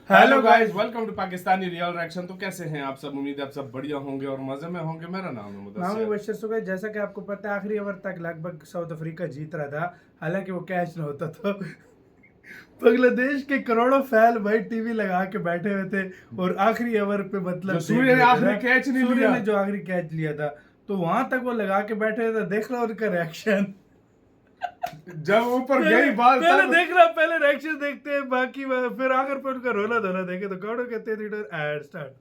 Hello guys, welcome to Pakistani real reaction. तो कैसे हैं आप सब? उम्मीद है आप सब बढ़िया होंगे और मजे में होंगे। मेरा नाम है मुदस्सिर। सो गाइस, जैसा कि आपको पता है आखिरी ओवर तक लगभग साउथ अफ्रीका जीत रहा था, हालांकि वो कैच न होता तो बांग्लादेश के करोड़ों फैन भाई टीवी लगा के बैठे हुए थे और आखिरी ओवर पे मतलब सूर्य ने आखिरी कैच नहीं लिया, सूर्य ने जो आखिरी कैच लिया था तो वहां तक वो लगा के बैठे हुए थे। देख रहा उनका रिएक्शन जब ऊपर गई बाल पहले रिएक्शन देखते हैं, बाकी फिर आखिर पे उनका रोना धोना देखे तो कौन कहते हैं एड स्टार्ट।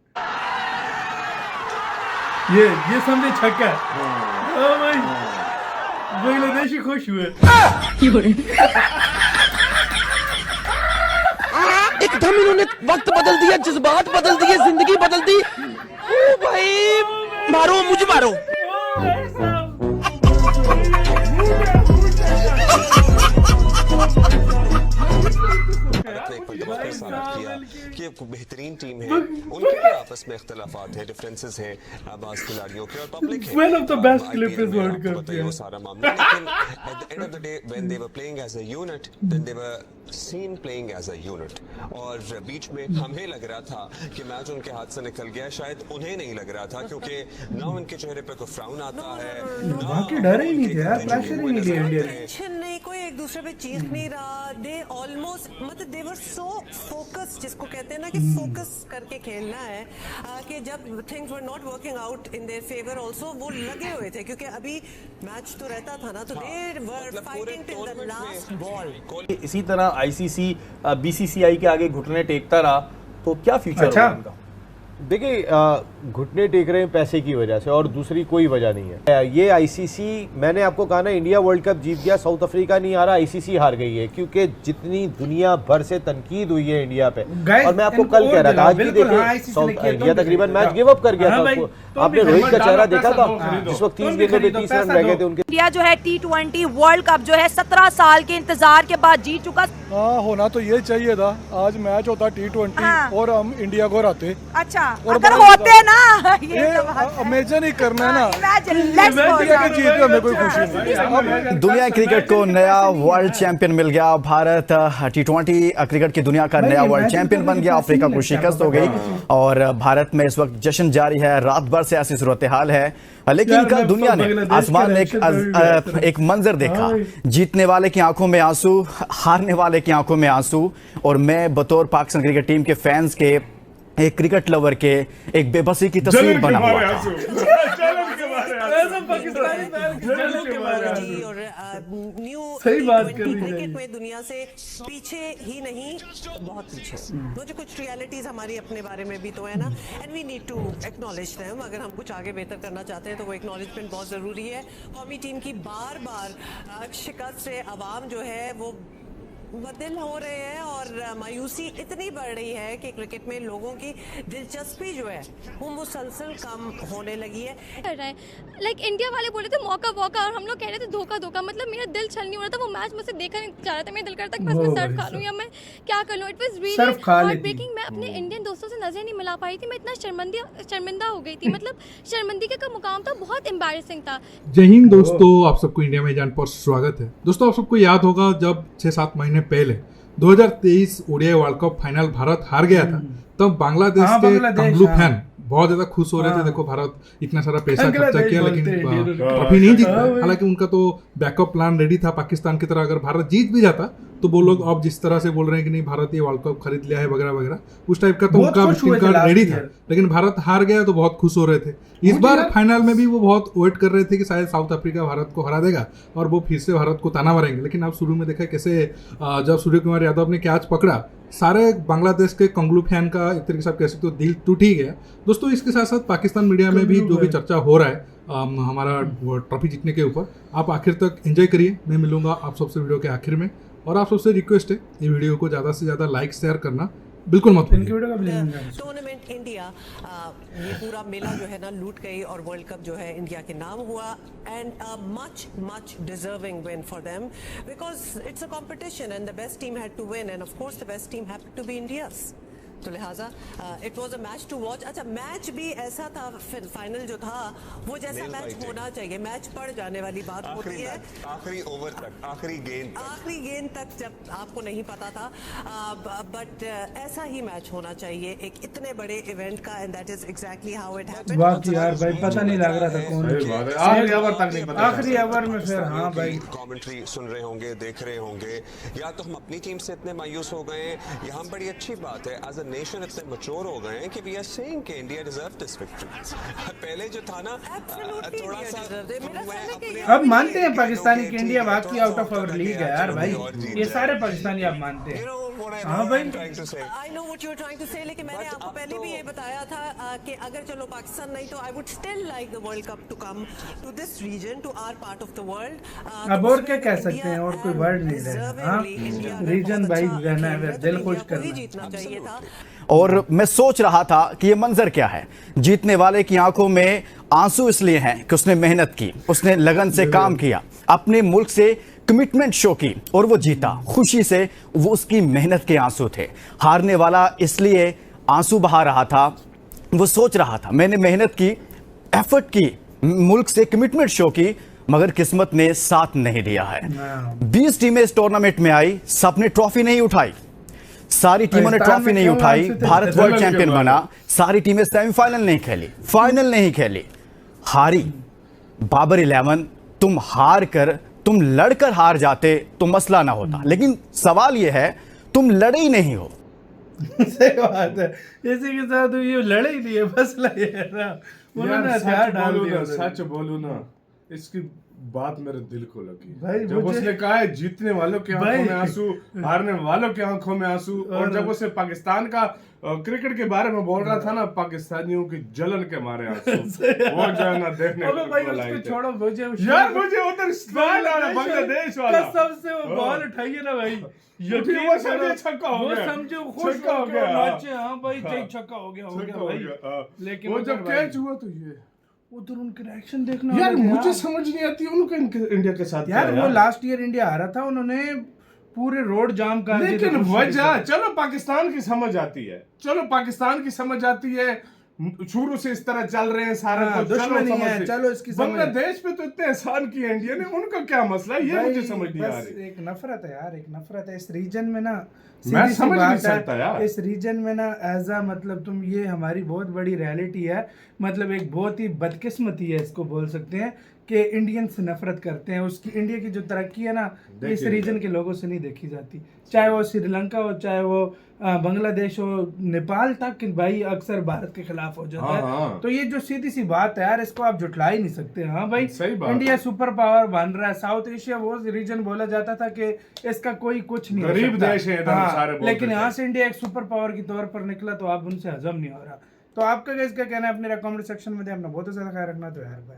ये समझे छक्का। ओ भाई, बांग्लादेशी खुश हुए। एकदम इन्होंने वक्त बदल दिया, जज्बात बदल दिए, जिंदगी बदल दी। ओ भाई, मारो मुझे मारो। कि एक बेहतरीन टीम है, उनके भी आपस में इख्तिलाफात हैं, डिफरेंसेस हैं बाज़ खिलाड़ियों के और पब्लिक है। Man of the best clip is world cup, बताइए वो सारा मामला। लेकिन at the end of the day when they were playing as a unit, then they were seen playing as a unit. और बीच में हमें लग रहा था कि मैच उनके हाथ से निकल गया, शायद उन्हें नहीं लग रहा था, क्योंकि ना उनके चेहरे पे कोई फ्राउन आता है, बाकी डर ही नहीं थे यार, प्रेशर ही नहीं लिया इंडिया ने। टेंशन नहीं, कोई एक दूसरे पे चीख नहीं रहा। दे ऑलमोस्ट मतलब दे वर सो फोकस, जिसको कहते हैं ना कि फोकस करके खेलना है, कि जब things were not working out in their favour also वो लगे हुए थे, क्योंकि अभी मैच तो रहता था ना, तो they were fighting till the last ball. इसी तरह आईसीसी बीसीसीआई के आगे घुटने टेकता रहा तो क्या फ्यूचर होगा इनका? देखिए, घुटने टेक रहे हैं पैसे की वजह से और दूसरी कोई वजह नहीं है। ये आईसीसी, मैंने आपको कहा ना, इंडिया वर्ल्ड कप जीत गया, साउथ अफ्रीका नहीं हारा, आईसीसी हार गई है, क्योंकि जितनी दुनिया भर से तनकीद हुई है इंडिया पे। और मैं आपको कल कह रहा था, आज भी देखिए साउथ इंडिया तकरीबन मैच गिव अप कर गया था। आपने रोहित का चेहरा देखा था जिस वक्त 30 गेंदों पे 30 रन रह गए थे उनके। इंडिया जो है T20 वर्ल्ड कप जो है 17 साल के इंतजार के बाद जीत चुका। होना तो ये चाहिए था, आज मैच होता T20 और हम इंडिया को हराते। अच्छा, अगर होते ना, ये इमेजिन ही करना है ना, इंडिया की जीत में हमें कोई खुशी नहीं। दुनिया क्रिकेट को नया वर्ल्ड चैंपियन मिल गया। भारत T20 क्रिकेट की दुनिया का नया वर्ल्ड चैंपियन बन गया। अफ्रीका को शिकस्त हो गई और भारत में इस वक्त जश्न जारी है। रात भर से ऐसी सूरत हाल है, लेकिन कल दुनिया ने आसमान में एक मंजर देखा। जीतने वाले की आंखों में आंसू, हारने वाले की आंखों में आंसू। और मैं बतौर पाकिस्तान क्रिकेट टीम के फैंस के, एक क्रिकेट लवर के, एक बेबसी की तस्वीर बना हुआ था। सही बात कर रही है। क्रिकेट में दुनिया से पीछे ही नहीं, बहुत पीछे। मुझे कुछ रियलिटीज हमारी अपने बारे में भी तो है ना, and we need to acknowledge them. अगर हम कुछ आगे बेहतर करना चाहते हैं तो वो एक्नॉलेजमेंट बहुत जरूरी है। कौमी टीम की बार बार शिकस्त से अवाम जो है वो बदल हो रहे हैं और मायूसी इतनी बढ़ रही है कि क्रिकेट में लोगों की दिलचस्पी जो है वो मुसलसल कम होने लगी है। लाइक इंडिया वाले बोले थे मौका मौका और हम लोग कह रहे थे धोखा धोखा। मतलब मेरा दिल छल नहीं हो रहा था, वो मैच मुझसे देखा नहीं जा रहा था। मेरा दिल करता बस मैं सर्फ खा लूं या मैं क्या कर लूं। It was really heartbreaking. मैं अपने इंडियन दोस्तों से नजर नहीं मिला पाई थी, मैं इतना शर्मिंदा हो गई थी। मतलब शर्मिंदगी का मुकाम था, बहुत एम्बैरेसिंग था। जय हिंद दोस्तों, आप सबको इंडिया में जान पर स्वागत है। दोस्तों, आप सबको याद होगा जब 6-7 महीने पहले 2023 ODI world cup final Bharat हार गया था, तब बांग्लादेश के कंगलू फैन बहुत ज्यादा खुश हो रहे थे। देखो, भारत इतना सारा पैसा खर्चा किया लेकिन ट्रॉफी नहीं जीता। हालांकि उनका तो बैकअप प्लान रेडी था पाकिस्तान की तरह। अगर भारत जीत भी जाता तो वो लोग अब जिस तरह से बोल रहे हैं कि नहीं भारत ये वर्ल्ड कप खरीद लिया है वगैरह वगैरह, उस टाइप का तो उनका विजिटिंग कार्ड रेडी था। लेकिन भारत हार गया तो बहुत खुश हो रहे थे। इस बार फाइनल में भी वो बहुत वेट कर रहे थे कि शायद साउथ अफ्रीका भारत को हरा देगा और वो फिर से भारत को ताना मारेंगे। लेकिन आप शुरू में देखा कैसे जब सूर्य कुमार यादव ने कैच पकड़ा, सारे बांग्लादेश के कंगलू फैन का एक तरीके से आप कह सकते हो दिल टूट ही गया। दोस्तों, इसके साथ साथ पाकिस्तान मीडिया में भी जो भी चर्चा हो रहा है हमारा ट्रॉफी जीतने के ऊपर, आप आखिर तक एंजॉय करिए। मैं मिलूंगा आप सबसे वीडियो के आखिर में, और आप सबसे रिक्वेस्ट है ये वीडियो को ज़्यादा से ज़्यादा लाइक शेयर करना बिल्कुल मत भूलिए। टूर्नामेंट इंडिया, ये पूरा मेला जो है ना लूट गई और वर्ल्ड कप जो है इंडिया के नाम हुआ। And much deserving win for them, because it's a competition and the best team had to win, and of course the best team happened to be India's. तो लिहाजा it was a match to watch. अच्छा, match भी ऐसा था, फिर final जो था वो जैसा मैच होना चाहिए। मैच पड़ जाने वाली बात होती है आखिरी ओवर तक, आखिरी गेंद तक जब आपको नहीं पता था, बट ऐसा ही मैच होना चाहिए एक इतने बड़े इवेंट का, and that is exactly how it happened. बाकी यार भाई पता नहीं लग रहा था कौन आखिरी ओवर तक नहीं पता, आखिरी ओवर में फिर हाँ भाई कमेंट्री सुन रहे होंगे, देख रहे होंगे, या तो हम अपनी टीम से इतने मायूस हो गए हैं, या हम बड़ी अच्छी बात है एज अ नेशन इतने मैच्योर हो गए हैं कि वी आर सेइंग कि इंडिया डिजर्व दिस विक्ट्री। पहले जो था ना थोड़ा सा अब मानते हैं पाकिस्तानी की इंडिया बाकी आउट ऑफ आवर लीग है यार भाई, ये सारे पाकिस्तानी आप मानते हैं। हाँ भाई, I know what you are trying to say, लेकिन मैंने आपको पहले भी ये बताया था कि अगर चलो पाकिस्तान नहीं तो I would still like the world cup to come to this region, to our part of the world. अब और क्या कह सकते हैं, और कोई वर्ड नहीं रहा। हाँ, रीजन भाई रहना है, दिल खुश करना जीतना चाहिए था। और मैं सोच रहा था कि ये मंजर क्या है, जीतने वाले की आंखों में आंसू इसलिए हैं कि उसने मेहनत की, उसने लगन से काम किया, अपने मुल्क से कमिटमेंट शो की और वो जीता खुशी से। वो उसकी मेहनत के आंसू थे। हारने वाला इसलिए आंसू बहा रहा था, वो सोच रहा था मैंने मेहनत की, एफर्ट की, मुल्क से कमिटमेंट शो की, मगर किस्मत ने साथ नहीं दिया है। 20 टीमें इस टूर्नामेंट में आई, सबने ट्रॉफी नहीं उठाई, सारी टीमों ने ट्रॉफी नहीं उठाई। भारत वर्ल्ड चैंपियन बना, सारी टीमें सेमीफाइनल नहीं खेली, फाइनल नहीं खेली, हारी। बाबर 11, तुम हार कर, तुम लड़कर हार जाते तो मसला ना होता, लेकिन सवाल यह है तुम लड़े ही नहीं हो। सही बात है, इसी के साथ ये लड़े ही नहीं है, मसला ये है ना, उन्होंने हथियार डाल दिया। सच बोलूं ना, इसकी बात मेरे दिल को लगी भाई, जब उसने कहा है जीतने वालों की आंखों में आंसू, हारने वालों की आंखों में आंसू। और जब उसे पाकिस्तान का क्रिकेट के बारे में बोल रहा था ना, पाकिस्तानियों की जलन के मारे आंसू वो जो है ना देखने अबे भाई उसको छोड़ो, मुझे यार मुझे उधर स्टाइल आ रहा बांग्लादेश वाला, कसम से वो बॉल उठाइए ना भाई, वो समझे छक्का हो गया, वो समझे खुश हो गया, नाचे हाँ भाई छक्का हो गया भाई। लेकिन वो जब कैच हुआ तो ये उधर उनके रिएक्शन देखना यार मुझे समझ नहीं आती उनका इंडिया के साथ यार। वो लास्ट ईयर इंडिया हारा था, उन्होंने पूरे रोड जाम कर दिए, लेकिन वजह चलो पाकिस्तान की समझ आती है, चलो पाकिस्तान की समझ आती है, शुरू से इस तरह चल रहे हैं सारा कुछ, दुश्मनी है, चलो इसकी बांग्लादेश पे तो इतने एहसान किए इंडिया ने, उनका क्या मसला है ये मुझे समझ नहीं आ रही। एक नफरत है यार, एक नफरत है इस रीजन में ना, मैं समझ नहीं सकता यार इस रीजन में ना एज आ, मतलब तुम, ये हमारी बहुत बड़ी रियलिटी है, मतलब एक बहुत ही बदकिस्मती है इसको बोल सकते हैं कि इंडियन से नफरत करते हैं। उसकी इंडिया की जो तरक्की है ना, इस रीजन के लोगों से नहीं देखी जाती, चाहे वो श्रीलंका हो, चाहे वो बांग्लादेश हो, नेपाल तक भाई अक्सर भारत के खिलाफ हो जाता है। तो ये जो सीधी सी बात है यार, इसको आप झुठला ही नहीं सकते। हाँ भाई, इंडिया सुपर पावर बन रहा है, साउथ एशिया वो रीजन बोला जाता था कि इसका कोई कुछ नहीं, गरीब देश है सारे, लेकिन यहाँ से इंडिया एक सुपर पावर के तौर पर निकला, तो आप उनसे हजम नहीं हो रहा। तो आपका इसका कहना है, अपने कमेंट सेक्शन में दे। अपना बहुत ज़्यादा ख्याल रखना तो यार भाई।